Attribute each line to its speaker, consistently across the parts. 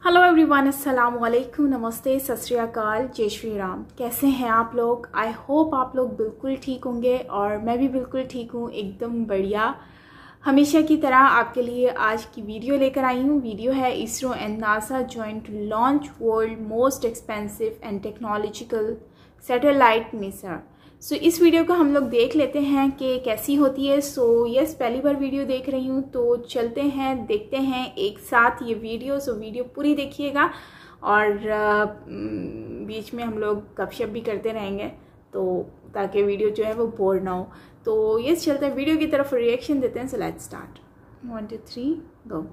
Speaker 1: Hello everyone, अस्सलाम वालेकुम, नमस्ते, सत श्री अकाल, जय श्री राम। कैसे हैं आप लोग? आई होप आप लोग बिल्कुल ठीक होंगे और मैं भी बिल्कुल ठीक हूँ, एकदम बढ़िया। हमेशा की तरह आपके लिए आज की वीडियो लेकर आई हूँ। वीडियो है ISRO and NASA joint launch world most expensive and technological satellite NISAR. सो इस वीडियो को हम लोग देख लेते हैं कि कैसी होती है। यस, पहली बार वीडियो देख रही हूँ तो चलते हैं, देखते हैं एक साथ ये वीडियो। वीडियो पूरी देखिएगा और बीच में हम लोग गपशप भी करते रहेंगे तो ताकि वीडियो जो है वो बोर ना हो। तो यस, चलते हैं वीडियो की तरफ, रिएक्शन देते हैं। So let's start. 1 2 3 गो।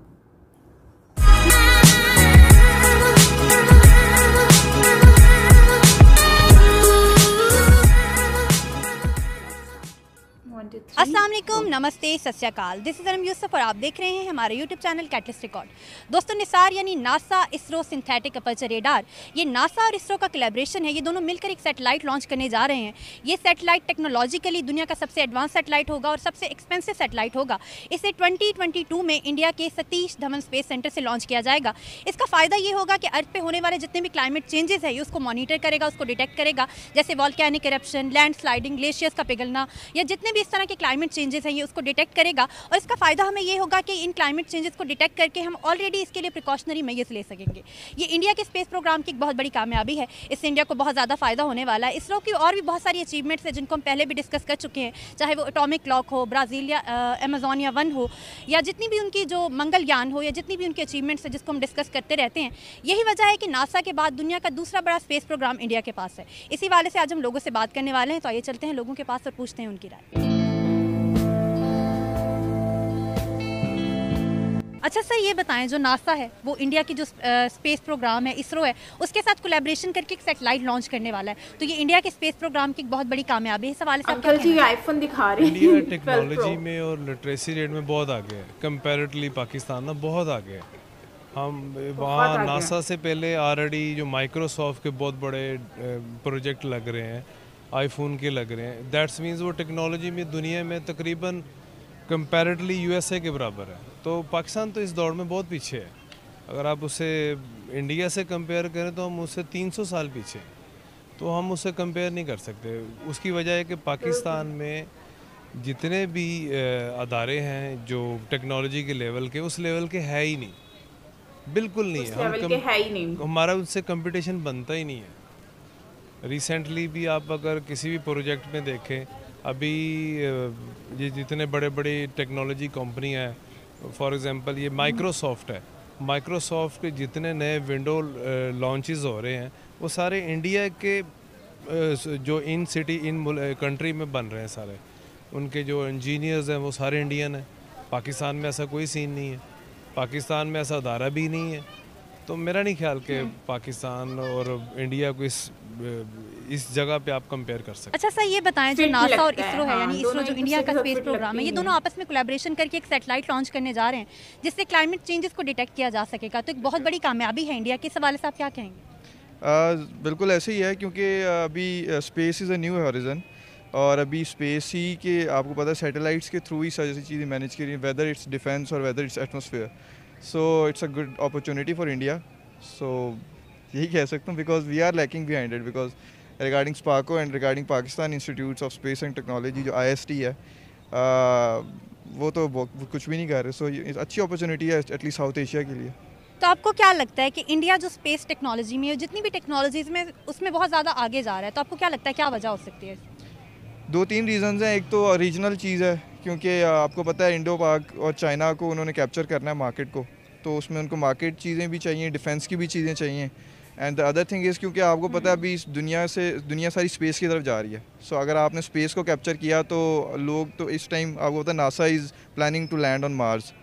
Speaker 2: अस्सलाम वालेकुम, नमस्ते, सत श्री अकाल। दिस इज़ अरम यूसुफ और आप देख रहे हैं हमारे यूट्यूब चैनल कैटलिस्ट रिकॉर्ड। दोस्तों, निसार यानी NASA ISRO synthetic aperture radar, ये नासा और इसरो का कोलैबोरेशन है। ये दोनों मिलकर एक सैटेलाइट लॉन्च करने जा रहे हैं। ये सैटेलाइट टेक्नोलॉजिकली दुनिया का सबसे एडवांस सैटेलाइट होगा और सबसे एक्सपेंसिव सैटेलाइट होगा। इसे 2022 में इंडिया के सतीश धवन स्पेस सेंटर से लॉन्च किया जाएगा। इसका फ़ायदा ये होगा कि अर्थ पे होने वाले जितने भी क्लाइमेट चेंजेस है ये उसको मॉनिटर करेगा, उसको डिटेक्ट करेगा, जैसे volcanic eruption, land sliding, glaciers का पिघलना या जितने भी इस तरह के क्लाइमेट चेंजेस हैं ये उसको डिटेक्ट करेगा। और इसका फ़ायदा हमें ये होगा कि इन क्लाइमेट चेंजेस को डिटेक्ट करके हम ऑलरेडी इसके लिए प्रिकॉशनरी मेजर्स ले सकेंगे। ये इंडिया के स्पेस प्रोग्राम की एक बहुत बड़ी कामयाबी है। इससे इंडिया को बहुत ज़्यादा फ़ायदा होने वाला है। इसरो की और भी बहुत सारी अचीवमेंट्स हैं जिनको हम पहले भी डिस्कस कर चुके हैं, चाहे वो एटॉमिक क्लॉक हो, ब्राज़ीलिया अमेज़ोनिया 1 हो, या जितनी भी उनकी जो मंगलयान हो, या जितनी भी उनकी अचीवमेंट्स हैं जिसको हम डिस्कस करते रहते हैं। यही वजह है कि नासा के बाद दुनिया का दूसरा बड़ा स्पेस प्रोग्राम इंडिया के पास है। इसी वाले से आज हम लोगों से बात करने वाले हैं। तो आइए चलते हैं लोगों के पास और पूछते हैं उनकी राय। अच्छा सर, ये बताएं, जो नासा है वो इंडिया की जो स्पेस प्रोग्राम है इसरो है उसके साथ कोलैबोरेशन करके एक सैटेलाइट लॉन्च करने वाला है। तो ये इंडिया के स्पेस प्रोग्राम की एक बहुत बड़ी कामयाबी है। इस हवाले से आप क्या कहना है?
Speaker 1: आईफोन दिखा रहे हैं।
Speaker 3: इंडिया टेक्नोलॉजी में और लिटरेसी रेट में बहुत आगे है कंपैरेटिवली। पाकिस्तान ना बहुत आगे है। हम वहाँ नासा से पहले ऑलरेडी जो माइक्रोसॉफ्ट के बहुत बड़े प्रोजेक्ट लग रहे हैं, आईफोन के लग रहे हैं। दैट्स मीन्स वो टेक्नोलॉजी में दुनिया में तकरीबन कंपैरेटिवली यूएसए के बराबर है। तो पाकिस्तान तो इस दौड़ में बहुत पीछे है। अगर आप उसे इंडिया से कंपेयर करें तो हम उससे 300 साल पीछे हैं। तो हम उससे कंपेयर नहीं कर सकते। उसकी वजह है कि पाकिस्तान में जितने भी अदारे हैं जो टेक्नोलॉजी के लेवल के, उस लेवल के है ही नहीं, बिल्कुल नहीं है। हमारा उससे कंपटीशन बनता ही नहीं है। रिसेंटली भी आप अगर किसी भी प्रोजेक्ट में देखें, अभी ये जितने बड़े बड़े टेक्नोलॉजी कंपनी है, फॉर एग्जांपल ये माइक्रोसॉफ्ट है, माइक्रोसॉफ्ट के जितने नए विंडो लॉन्चेस हो रहे हैं वो सारे इंडिया के जो इन सिटी इन कंट्री में बन रहे हैं। सारे उनके जो इंजीनियर्स हैं वो सारे इंडियन हैं। पाकिस्तान में ऐसा कोई सीन नहीं है, पाकिस्तान में ऐसा अदारा भी नहीं है। तो मेरा नहीं ख्याल कि पाकिस्तान और इंडिया को इस जगह पे आप कंपेयर कर सकते।
Speaker 2: अच्छा सर, ये बताएं, जो नासा और इसरो है, यानी इसरो जो इंडिया का स्पेस प्रोग्राम है, ये दोनों आपस में कोलैबोरेशन करके एक सैटेलाइट लॉन्च करने जा रहे हैं जिससे क्लाइमेट चेंजेस को डिटेक्ट किया जा सकेगा। तो एक बहुत बड़ी कामयाबी है इंडिया की। इस हवाले से आप क्या कहेंगे?
Speaker 4: बिल्कुल ऐसे ही है, क्योंकि अभी space is a new horizon और अभी स्पेस ही के आपको पता है सैटेलाइट्स के थ्रू ही सारी चीज़ें मैनेज करी, वेदर इट्स डिफेंस और whether it's atmosphere. So it's a good opportunity for India. So यही कह सकता हूँ, because we are lacking behind it, because regarding SPARCO and regarding Pakistan institutes of space and technology जो IST है, वो तो कुछ भी नहीं कर रहे। सो अच्छी अपॉर्चुनिटी है एटलीस्ट साउथ एशिया के लिए।
Speaker 2: तो आपको क्या लगता है कि इंडिया जो स्पेस टेक्नोलॉजी में जितनी भी टेक्नोलॉजीज में उसमें बहुत ज़्यादा आगे जा रहा है, तो आपको क्या लगता है क्या वजह हो सकती है?
Speaker 4: 2-3 रीजंस हैं। एक तो रीजनल चीज़ है, क्योंकि आपको पता है इंडो पाक और चाइना को उन्होंने कैप्चर करना है मार्केट को, तो उसमें उनको मार्केट चीज़ें भी चाहिए, डिफेंस की भी चीज़ें चाहिए। And the other thing is, क्योंकि आपको पता है अभी दुनिया सारी स्पेस की तरफ जा रही है। सो अगर आपने स्पेस को कैप्चर किया तो लोग तो इस टाइम आपको पता है NASA is planning to land on Mars.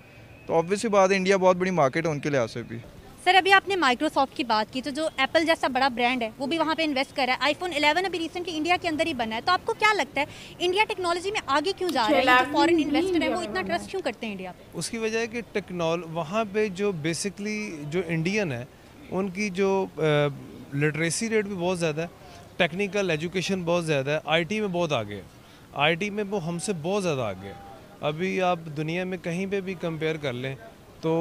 Speaker 4: तो ऑब्वियसली बात है, इंडिया बहुत बड़ी मार्केट है उनके लिहाज से भी।
Speaker 2: सर, अभी आपने माइक्रोसॉफ्ट की बात की, तो जो एप्पल जैसा बड़ा ब्रांड है वो भी वहाँ पे इन्वेस्ट कर रहा है। आईफोन 11 अभी रिसेंटली इंडिया के अंदर ही बना है। तो आपको क्या लगता है इंडिया टेक्नोलॉजी में आगे क्यों जा रहा है? जो फॉरेन इन्वेस्टर है वो इतना ट्रस्ट क्यों करते हैं इंडिया पे?
Speaker 3: उसकी वजह है कि वहाँ पे जो बेसिकली जो इंडियन है उनकी जो लिटरेसी रेट भी बहुत ज़्यादा है, टेक्निकल एजुकेशन बहुत ज़्यादा है, IT में बहुत आगे है। IT में वो हमसे बहुत ज़्यादा आगे है। अभी आप दुनिया में कहीं पे भी कंपेयर कर लें तो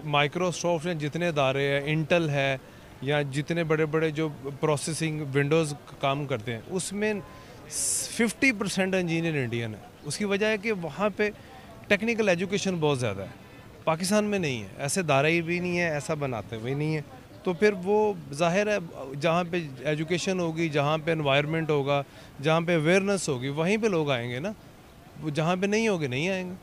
Speaker 3: माइक्रोसॉफ्ट में जितने इदारे हैं, इंटेल है या जितने बड़े बड़े जो प्रोसेसिंग विंडोज़ काम करते हैं, उसमें 50% इंजीनियर इंडियन है। उसकी वजह है कि वहाँ पे टेक्निकल एजुकेशन बहुत ज़्यादा है, पाकिस्तान में नहीं है। ऐसे दायरे भी नहीं है, ऐसा बनाते हुए नहीं है। तो फिर वो जाहिर है जहाँ पे एजुकेशन होगी, जहाँ पे एनवायरनमेंट होगा, जहाँ पे अवेयरनेस होगी, वहीं पे लोग आएंगे ना। वो जहाँ पे नहीं होगे नहीं आएंगे।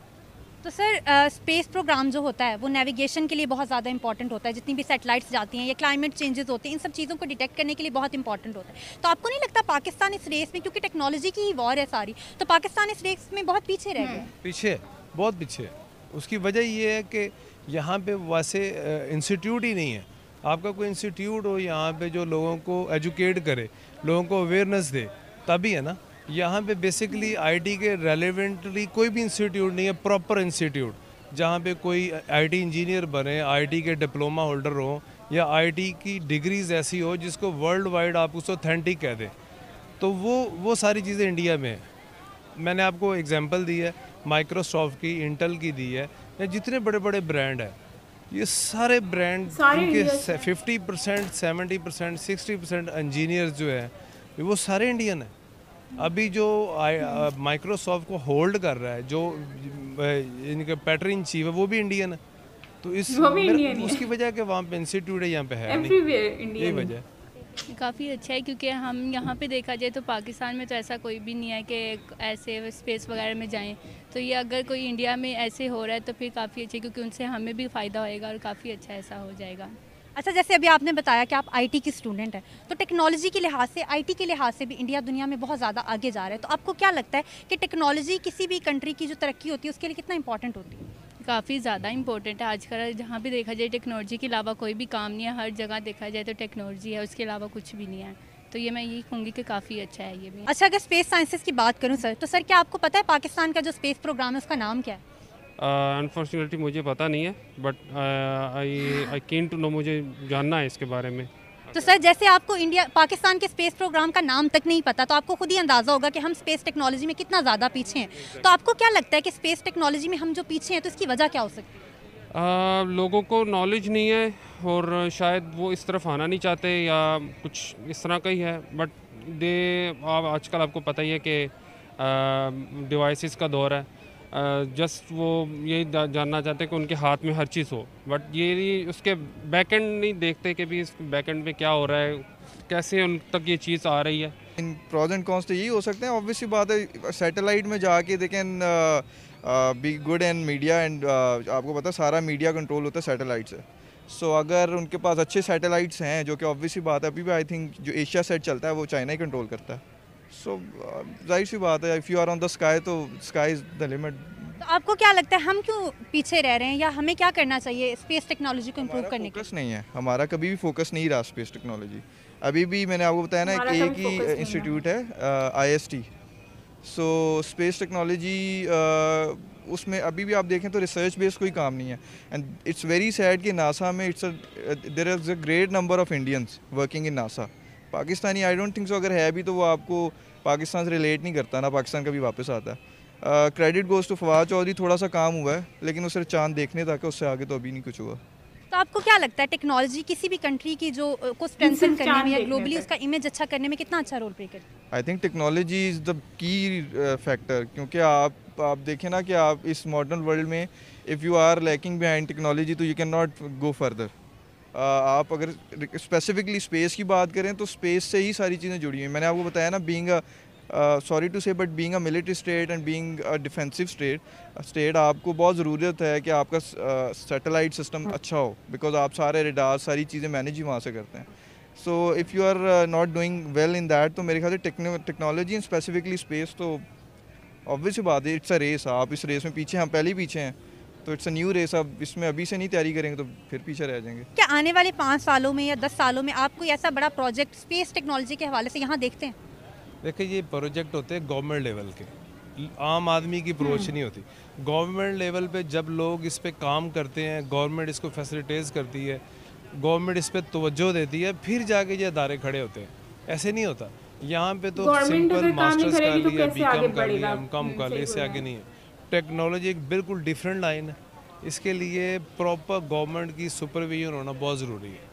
Speaker 2: तो सर स्पेस प्रोग्राम जो होता है वो नेविगेशन के लिए बहुत ज़्यादा इंपॉर्टेंट होता है। जितनी भी सैटेलाइट्स जाती हैं या क्लाइमेट चेंजेस होते हैं, इन सब चीज़ों को डिटेक्ट करने के लिए बहुत इंपॉर्टेंट होता है। तो आपको नहीं लगता पाकिस्तान इस रेस में, क्योंकि टेक्नोलॉजी की ही वॉर है सारी, तो पाकिस्तान इस रेस में बहुत पीछे रह गया?
Speaker 3: पीछे है, बहुत पीछे है। उसकी वजह ये है कि यहाँ पे वैसे इंस्टीट्यूट ही नहीं है। आपका कोई इंस्टीट्यूट हो यहाँ पे जो लोगों को एजुकेट करे, लोगों को अवेयरनेस दे, तभी है ना। यहाँ पे बेसिकली आईटी के रेलेवेंटली कोई भी इंस्टीट्यूट नहीं है, प्रॉपर इंस्टीट्यूट जहाँ पे कोई आईटी इंजीनियर बने, आईटी के डिप्लोमा होल्डर हो या आईटी की डिग्रीज ऐसी हो जिसको वर्ल्ड वाइड आप उसको ऑथेंटिक कह दें। तो वो सारी चीज़ें इंडिया में है। मैंने आपको एग्जांपल दी है माइक्रोसॉफ्ट की, इंटेल की दी है, या जितने बड़े बड़े ब्रांड हैं, ये सारे ब्रांड इनके 50%, 70%, 60% इंजीनियर्स जो है वो सारे इंडियन हैं। अभी जो माइक्रोसॉफ्ट को होल्ड कर रहा है, जो इनका पैटर्न इन चीफ है, वो भी इंडियन है। तो इस उसकी वजह कि वहाँ पे इंस्टीट्यूट है, यहाँ पे है नहीं, यही वजह है।
Speaker 5: काफ़ी अच्छा है, क्योंकि हम यहाँ पे देखा जाए तो पाकिस्तान में तो ऐसा कोई भी नहीं है कि ऐसे स्पेस वगैरह में जाएं। तो ये अगर कोई इंडिया में ऐसे हो रहा है तो फिर काफ़ी अच्छा है, क्योंकि उनसे हमें भी फ़ायदा होएगा और काफ़ी अच्छा ऐसा हो जाएगा।
Speaker 2: अच्छा, जैसे अभी आपने बताया कि आप आईटी की स्टूडेंट हैं, तो टेक्नोलॉजी के लिहाज से, आईटी के लिहाज से भी इंडिया दुनिया में बहुत ज़्यादा आगे जा रहा है। तो आपको क्या लगता है कि टेक्नोलॉजी किसी भी कंट्री की जो तरक्की होती है उसके लिए कितना इंपॉर्टेंट होती है?
Speaker 5: काफ़ी ज़्यादा इंपॉर्टेंट है। आजकल जहाँ भी देखा जाए टेक्नोलॉजी के अलावा कोई भी काम नहीं है। हर जगह देखा जाए तो टेक्नोलॉजी है, उसके अलावा कुछ भी नहीं है। तो ये मैं यही कहूँगी कि काफ़ी अच्छा है ये भी।
Speaker 2: अच्छा, अगर स्पेस साइंसेस की बात करूँ सर, तो सर क्या आपको पता है पाकिस्तान का जो स्पेस प्रोग्राम है उसका नाम क्या है?
Speaker 6: अनफॉर्चुनेटली मुझे पता नहीं है, but I keen to know, मुझे जानना है इसके बारे में।
Speaker 2: तो सर जैसे आपको पाकिस्तान के स्पेस प्रोग्राम का नाम तक नहीं पता, तो आपको खुद ही अंदाज़ा होगा कि हम स्पेस टेक्नोलॉजी में कितना ज़्यादा पीछे हैं। तो आपको क्या लगता है कि स्पेस टेक्नोलॉजी में हम जो पीछे हैं, तो इसकी वजह क्या हो सकती है?
Speaker 6: लोगों को नॉलेज नहीं है और शायद वो इस तरफ आना नहीं चाहते या कुछ इस तरह का ही है। बट आजकल आपको पता ही है कि डिवाइसेस का दौर है। जस्ट वो यही जानना चाहते हैं कि उनके हाथ में हर चीज़ हो, बट ये उसके बैकएंड नहीं देखते कि भी इस बैकएंड में क्या हो रहा है, कैसे उन तक ये चीज़ आ रही है।
Speaker 4: इन प्रोज एंड कॉन्स तो यही हो सकते हैं। ऑब्वियसली बात है, सैटेलाइट में जाके देखें, be good and media and आपको पता है सारा मीडिया कंट्रोल होता है सैटेलाइट से। सो अगर उनके पास अच्छे सैटेलाइट्स हैं, जो कि ऑब्वियसली बात है, अभी भी आई थिंक जो एशिया सेट चलता है वो चाइना ही कंट्रोल करता है। सो जाहिर सी बात है, if you are on the sky तो स्काई इज़ द लिमिट।
Speaker 2: तो आपको क्या लगता है हम क्यों पीछे रह रहे हैं, या हमें क्या करना चाहिए स्पेस टेक्नोलॉजी को इम्प्रूव करने के लिए?
Speaker 4: फोकस नहीं है हमारा, कभी भी फोकस नहीं रहा स्पेस टेक्नोलॉजी। अभी भी मैंने आपको बताया ना, एक ही इंस्टीट्यूट है IST। सो स्पेस टेक्नोलॉजी उसमें अभी भी आप देखें तो रिसर्च बेस्ड कोई काम नहीं है। एंड इट्स वेरी सैड कि नासा में there is a great number of Indians working in NASA. Pakistani I don't think so, अगर है भी तो वो आपको पाकिस्तान से रिलेट नहीं करता ना, पाकिस्तान कभी वापस आता है। Credit goes to Fawad Chaudhry, थोड़ा सा काम हुआ है लेकिन उसे चांद देखने तक, उससे आगे तो अभी नहीं कुछ हुआ।
Speaker 2: तो आपको क्या लगता है टेक्नोलॉजी किसी भी कंट्री की जो को स्ट्रेंथन करने में या ग्लोबली उसका इमेज अच्छा करने में कितना अच्छा रोल प्ले करती है?
Speaker 4: I think technology is the key factor, क्योंकि आप देखें ना कि आप इस मॉडर्न वर्ल्ड में if you are lacking behind technology तो you can not go further. आप अगर स्पेसिफिकली स्पेस की बात करें तो स्पेस से ही सारी चीज़ें जुड़ी हुई हैं। मैंने आपको बताया ना, बीइंग सॉरी टू से, but being a military state and being a defensive state आपको बहुत ज़रूरत है कि आपका सैटेलाइट सिस्टम अच्छा हो, बिकॉज आप सारे रेडार सारी चीज़ें मैनेज ही वहाँ से करते हैं। So if you are not doing well in that, तो मेरे ख्याल से टेक्नोलॉजी एंड स्पेसिफिकली स्पेस तो ऑब्वियसली बात है, इट्स अ रेस। आप इस रेस में पीछे, हम पहले ही पीछे हैं, तो इट्स अ न्यू रेस। अब इसमें अभी से नहीं तैयारी करेंगे तो फिर पीछे रह जाएंगे।
Speaker 2: क्या आने वाले 5 सालों में या 10 सालों में आप कोई ऐसा बड़ा प्रोजेक्ट स्पेस टेक्नोलॉजी के हवाले से यहाँ देखते हैं?
Speaker 3: देखिए, ये प्रोजेक्ट होते हैं गवर्नमेंट लेवल के, आम आदमी की अप्रोच नहीं होती। गवर्नमेंट लेवल पे जब लोग इस पे काम करते हैं, गवर्नमेंट इसको फैसिलिटेट करती है, गवर्नमेंट इस पे तवज्जो देती है, फिर जाके ये अदारे खड़े होते हैं। ऐसे नहीं होता यहाँ पे तो सिंपल मास्टर्स कर लिया, BCom कर लिया, MCom कर लिया, इससे आगे नहीं है। टेक्नोलॉजी एक बिल्कुल डिफरेंट लाइन है। इसके लिए प्रॉपर गवर्नमेंट की सुपरविजन होना बहुत ज़रूरी है।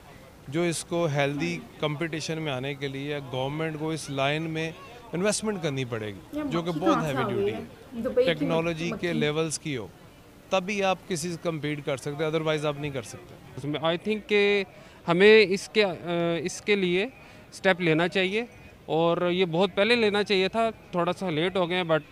Speaker 3: जो इसको हेल्दी कंपटीशन में आने के लिए गवर्नमेंट को इस लाइन में इन्वेस्टमेंट करनी पड़ेगी, जो कि बहुत हैवी ड्यूटी है, टेक्नोलॉजी के लेवल्स की हो, तभी आप किसी से कम्पीट कर सकते हैं, अदरवाइज़ आप नहीं कर सकते।
Speaker 6: आई थिंक कि हमें इसके लिए स्टेप लेना चाहिए, और ये बहुत पहले लेना चाहिए था, थोड़ा सा लेट हो गए, बट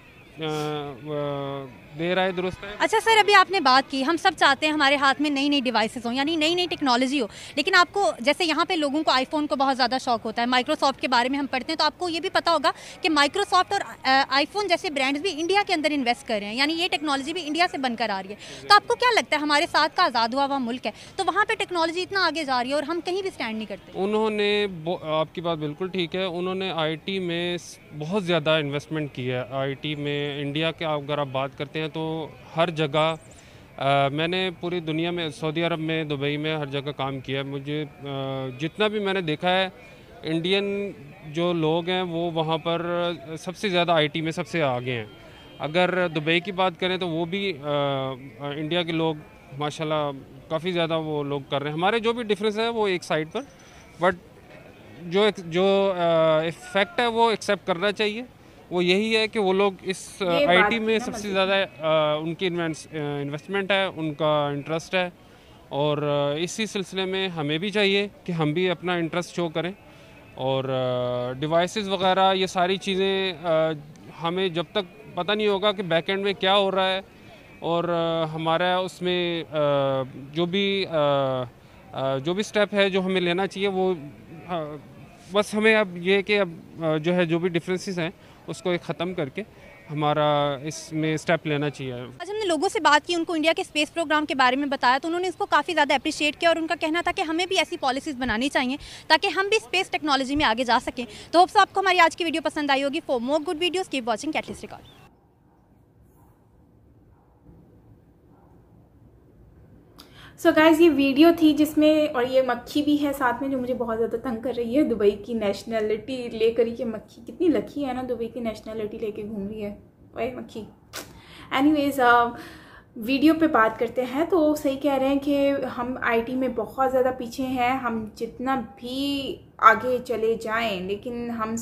Speaker 6: देर आए दुरुस्त है।
Speaker 2: अच्छा सर, अभी आपने बात की, हम सब चाहते हैं हमारे हाथ में नई नई डिवाइसेस हो, यानी नई नई टेक्नोलॉजी हो, लेकिन आपको जैसे यहाँ पे लोगों को आईफोन को बहुत ज़्यादा शौक होता है, माइक्रोसॉफ्ट के बारे में हम पढ़ते हैं, तो आपको ये भी पता होगा कि माइक्रोसॉफ्ट और आईफोन जैसे ब्रांड्स भी इंडिया के अंदर इन्वेस्ट कर रहे हैं, यानी ये टेक्नोलॉजी भी इंडिया से बनकर आ रही है। तो आपको क्या लगता है, हमारे साथ का आज़ाद हुआ हुआ मुल्क है, तो वहाँ पर टेक्नोलॉजी इतना आगे जा रही है और हम कहीं भी स्टैंड नहीं करते?
Speaker 6: उन्होंने, आपकी बात बिल्कुल ठीक है, उन्होंने IT में बहुत ज़्यादा इन्वेस्टमेंट की है। IT में इंडिया के अगर आप बात करते हैं तो हर जगह मैंने पूरी दुनिया में, सऊदी अरब में, दुबई में, हर जगह काम किया है। मुझे जितना भी मैंने देखा है, इंडियन जो लोग हैं वो वहाँ पर सबसे ज़्यादा IT में सबसे आगे हैं। अगर दुबई की बात करें तो वो भी इंडिया के लोग माशाल्लाह काफ़ी ज़्यादा वो लोग कर रहे हैं। हमारे जो भी डिफरेंस है वो एक साइड पर, बट जो इफ़ेक्ट है वो एक्सेप्ट करना चाहिए। वो यही है कि वो लोग इस IT में सबसे ज़्यादा उनकी इन्वेस्टमेंट है, उनका इंटरेस्ट है, और इसी सिलसिले में हमें भी चाहिए कि हम भी अपना इंटरेस्ट शो करें। और डिवाइसेस वगैरह ये सारी चीज़ें हमें जब तक पता नहीं होगा कि बैकएंड में क्या हो रहा है, और हमारा उसमें जो भी स्टेप है जो हमें लेना चाहिए, वो बस हमें अब ये कि अब जो है जो भी डिफरेंसेस हैं उसको एक ख़त्म करके हमारा इसमें स्टेप लेना चाहिए।
Speaker 2: आज हमने लोगों से बात की, उनको इंडिया के स्पेस प्रोग्राम के बारे में बताया, तो उन्होंने इसको काफ़ी ज़्यादा अप्रिशिएट किया, और उनका कहना था कि हमें भी ऐसी पॉलिसीज़ बनानी चाहिए ताकि हम भी स्पेस टेक्नोलॉजी में आगे जा सकें। तो होप्स आपको हमारी आज की वीडियो पसंद आई होगी। For more good videos keep watching catalyst record.
Speaker 1: So guys, ये वीडियो थी जिसमें, और ये मक्खी भी है साथ में जो मुझे बहुत ज़्यादा तंग कर रही है, दुबई की नेशनलिटी लेकर। ये मक्खी कितनी लकी है ना, दुबई की नेशनलिटी लेके घूम रही है वही मक्खी। एनीवेज, वीडियो पे बात करते हैं। तो सही कह रहे हैं कि हम IT में बहुत ज़्यादा पीछे हैं। हम जितना भी आगे चले जाएं, लेकिन हम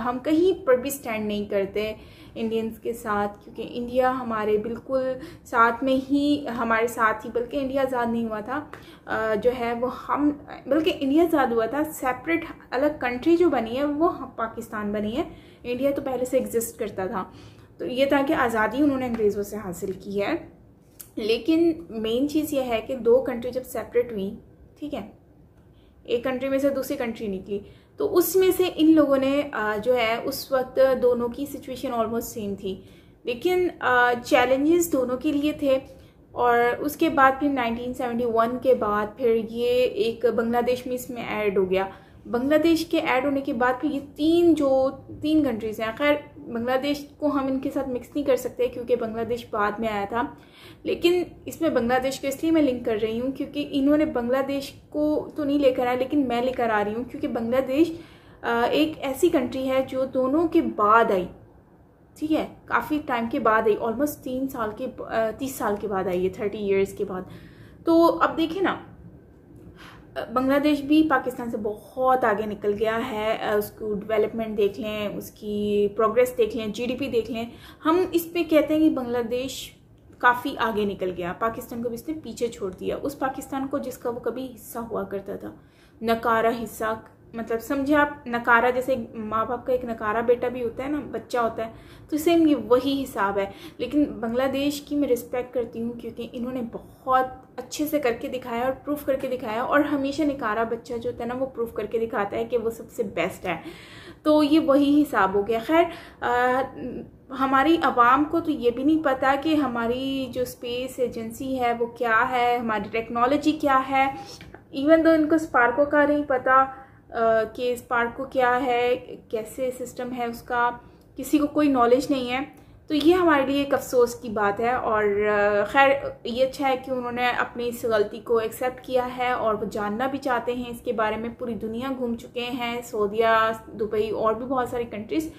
Speaker 1: हम कहीं पर भी स्टैंड नहीं करते इंडियंस के साथ, क्योंकि इंडिया हमारे बिल्कुल साथ में ही, हमारे साथ ही, बल्कि इंडिया आज़ाद नहीं हुआ था जो है वो हम, बल्कि इंडिया आज़ाद हुआ था, सेपरेट अलग कंट्री जो बनी है वो पाकिस्तान बनी है। इंडिया तो पहले से एग्जिस्ट करता था। तो ये था कि आज़ादी उन्होंने अंग्रेज़ों से हासिल की है। लेकिन मेन चीज़ ये है कि दो कंट्री जब सेपरेट हुई, ठीक है, एक कंट्री में से दूसरी कंट्री निकली, तो उसमें से इन लोगों ने जो है उस वक्त दोनों की सिचुएशन ऑलमोस्ट सेम थी, लेकिन चैलेंजेस दोनों के लिए थे। और उसके बाद फिर 1971 के बाद फिर ये एक बांग्लादेश में इसमें ऐड हो गया। बांग्लादेश के ऐड होने के बाद फिर ये तीन कंट्रीज़ हैं। खैर, बांग्लादेश को हम इनके साथ मिक्स नहीं कर सकते क्योंकि बांग्लादेश बाद में आया था, लेकिन इसमें बांग्लादेश को इसलिए मैं लिंक कर रही हूँ क्योंकि इन्होंने बांग्लादेश को तो नहीं लेकर आया, लेकिन मैं लेकर आ रही हूँ, क्योंकि बांग्लादेश एक ऐसी कंट्री है जो दोनों के बाद आई, ठीक है, काफ़ी टाइम के बाद आई, ऑलमोस्ट 30 साल के बाद आई है, 30 ईयर्स के बाद। तो अब देखें ना, बांग्लादेश भी पाकिस्तान से बहुत आगे निकल गया है। उसको डेवलपमेंट देख लें, उसकी प्रोग्रेस देख लें, GDP देख लें, हम इस पे कहते हैं कि बांग्लादेश काफ़ी आगे निकल गया। पाकिस्तान को भी इसने पीछे छोड़ दिया, उस पाकिस्तान को जिसका वो कभी हिस्सा हुआ करता था, नकारा हिस्सा। मतलब समझे आप, नकारा जैसे माँ बाप का एक नकारा बेटा भी होता है ना, बच्चा होता है, तो सेम ये वही हिसाब है। लेकिन बांग्लादेश की मैं रिस्पेक्ट करती हूँ क्योंकि इन्होंने बहुत अच्छे से करके दिखाया और प्रूफ करके दिखाया, और हमेशा नकारा बच्चा जो होता है ना वो प्रूफ करके दिखाता है कि वो सबसे बेस्ट है। तो ये वही हिसाब हो गया। खैर, हमारी आवाम को तो ये भी नहीं पता कि हमारी जो स्पेस एजेंसी है वो क्या है, हमारी टेक्नोलॉजी क्या है। इवन दो इनको स्पार्को का नहीं पता कि स्पार्को क्या है, कैसे सिस्टम है उसका, किसी को कोई नॉलेज नहीं है। तो ये हमारे लिए एक अफसोस की बात है। और खैर, ये अच्छा है कि उन्होंने अपनी इस गलती को एक्सेप्ट किया है और वो जानना भी चाहते हैं इसके बारे में। पूरी दुनिया घूम चुके हैं, सऊदीया, दुबई और भी बहुत सारी कंट्रीज़।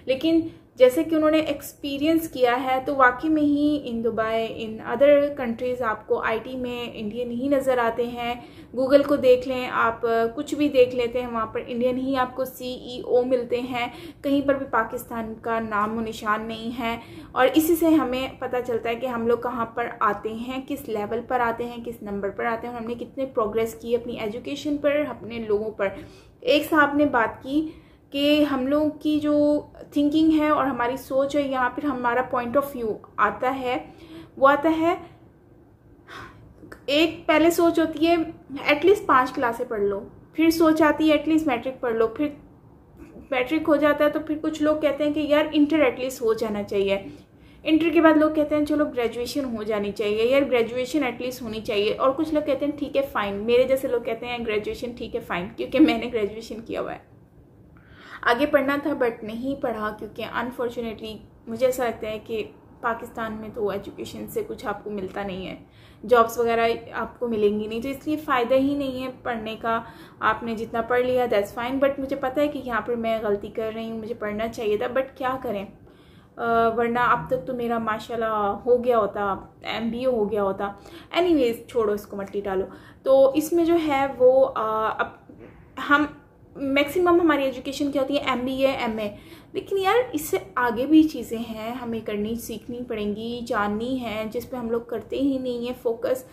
Speaker 1: लेकिन जैसे कि उन्होंने एक्सपीरियंस किया है, तो वाकई में ही in Dubai, in other countries आपको आईटी में इंडियन ही नज़र आते हैं। गूगल को देख लें आप, कुछ भी देख लेते हैं वहाँ पर इंडियन ही आपको CEO मिलते हैं, कहीं पर भी पाकिस्तान का नाम व निशान नहीं है। और इसी से हमें पता चलता है कि हम लोग कहाँ पर आते हैं, किस लेवल पर आते हैं, किस नंबर पर आते हैं, और हमने कितने प्रोग्रेस की अपनी एजुकेशन पर, अपने लोगों पर। एक साहब ने बात की कि हम लोगों की जो थिंकिंग है और हमारी सोच है, यहाँ पर हमारा पॉइंट ऑफ व्यू आता है, वो आता है, एक पहले सोच होती है एटलीस्ट 5 क्लासें पढ़ लो, फिर सोच आती है एटलीस्ट मैट्रिक पढ़ लो, फिर मैट्रिक हो जाता है तो फिर कुछ लोग कहते हैं कि यार इंटर एटलीस्ट हो जाना चाहिए, इंटर के बाद लोग कहते हैं चलो ग्रेजुएशन हो जानी चाहिए, यार ग्रेजुएशन एटलीस्ट होनी चाहिए, और कुछ लोग कहते हैं ठीक है फ़ाइन, मेरे जैसे लोग कहते हैं ग्रेजुएशन ठीक है फ़ाइन, क्योंकि मैंने ग्रेजुएशन किया हुआ है। आगे पढ़ना था बट नहीं पढ़ा, क्योंकि अनफॉर्चुनेटली मुझे ऐसा लगता है कि पाकिस्तान में तो एजुकेशन से कुछ आपको मिलता नहीं है, जॉब्स वगैरह आपको मिलेंगी नहीं, तो इसलिए फ़ायदा ही नहीं है पढ़ने का। आपने जितना पढ़ लिया दैट्स फाइन, बट मुझे पता है कि यहाँ पर मैं गलती कर रही हूँ, मुझे पढ़ना चाहिए था, बट क्या करें, वरना अब तक तो मेरा माशाल्लाह हो गया होता, MBA हो गया होता। एनीवेज छोड़ो, इसको मट्टी डालो। तो इसमें जो है वो अब हम मैक्सिमम हमारी एजुकेशन क्या होती है, MBA MA, लेकिन यार इससे आगे भी चीज़ें हैं हमें करनी, सीखनी पड़ेंगी, जाननी है, जिस पे हम लोग करते ही नहीं है फोकस।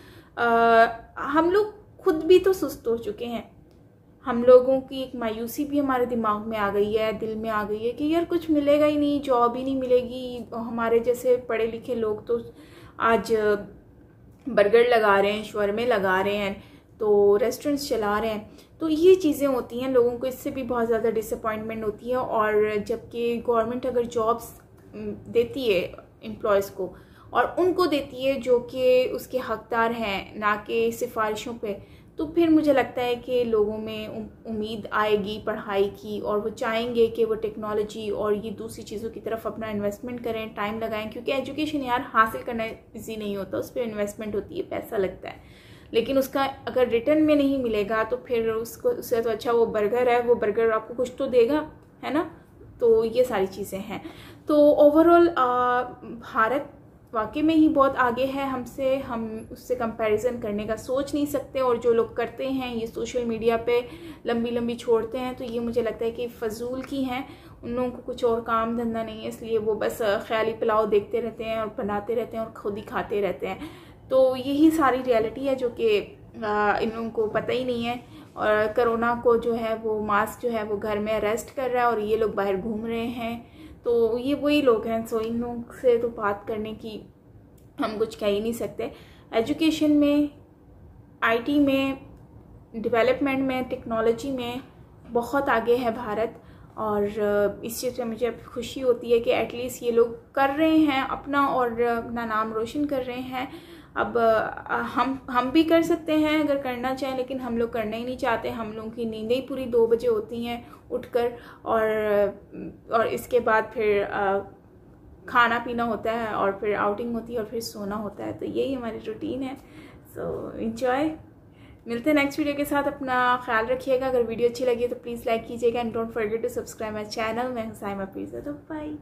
Speaker 1: हम लोग खुद भी तो सुस्त हो चुके हैं, हम लोगों की एक मायूसी भी हमारे दिमाग में आ गई है, दिल में आ गई है कि यार कुछ मिलेगा ही नहीं, जॉब ही नहीं मिलेगी। हमारे जैसे पढ़े लिखे लोग तो आज बर्गर लगा रहे हैं, शवरमे लगा रहे हैं, तो रेस्टोरेंट्स चला रहे हैं। तो ये चीज़ें होती हैं, लोगों को इससे भी बहुत ज़्यादा डिसअपॉइंटमेंट होती है। और जबकि गवर्नमेंट अगर जॉब्स देती है एम्प्लॉयज़ को, और उनको देती है जो कि उसके हकदार हैं, ना कि सिफारिशों पे, तो फिर मुझे लगता है कि लोगों में उम्मीद आएगी पढ़ाई की, और वो चाहेंगे कि वो टेक्नोलॉजी और ये दूसरी चीज़ों की तरफ अपना इन्वेस्टमेंट करें, टाइम लगाएं। क्योंकि एजुकेशन यार हासिल करना ईजी नहीं होता, उस पर इन्वेस्टमेंट होती है, पैसा लगता है, लेकिन उसका अगर रिटर्न में नहीं मिलेगा तो फिर उससे तो अच्छा वो बर्गर है, वो बर्गर आपको कुछ तो देगा, है ना। तो ये सारी चीज़ें हैं। तो ओवरऑल भारत वाकई में ही बहुत आगे है हमसे, हम उससे कंपैरिजन करने का सोच नहीं सकते। और जो लोग करते हैं ये सोशल मीडिया पे लंबी लंबी छोड़ते हैं, तो ये मुझे लगता है कि फजूल की हैं, उन लोगों को कुछ और काम धंधा नहीं है, इसलिए वो बस ख्याली पुलाव देखते रहते हैं और बनाते रहते हैं और खुद ही खाते रहते हैं। तो यही सारी रियलिटी है जो कि इन लोगों को पता ही नहीं है। और कोरोना को जो है वो मास्क जो है वो घर में अरेस्ट कर रहा है, और ये लोग बाहर घूम रहे हैं। तो ये वही लोग हैं, सो इन लोग से तो बात करने की हम कुछ कह ही नहीं सकते। एजुकेशन में, IT में, डेवलपमेंट में, टेक्नोलॉजी में बहुत आगे है भारत। और इस चीज़ से मुझे खुशी होती है कि एटलीस्ट ये लोग कर रहे हैं अपना, और अपना नाम रोशन कर रहे हैं। अब हम भी कर सकते हैं अगर करना चाहें, लेकिन हम लोग करना ही नहीं चाहते। हम लोगों की नींदें ही पूरी 2 बजे होती हैं उठकर, और इसके बाद फिर खाना पीना होता है, और फिर आउटिंग होती है, और फिर सोना होता है। तो यही हमारी रूटीन है। So enjoy. मिलते हैं नेक्स्ट वीडियो के साथ। अपना ख्याल रखिएगा। अगर वीडियो अच्छी लगी तो प्लीज़ लाइक कीजिएगा, and don't forget to subscribe my channel. मैं हुसैमा पीज़ा, तो बाय।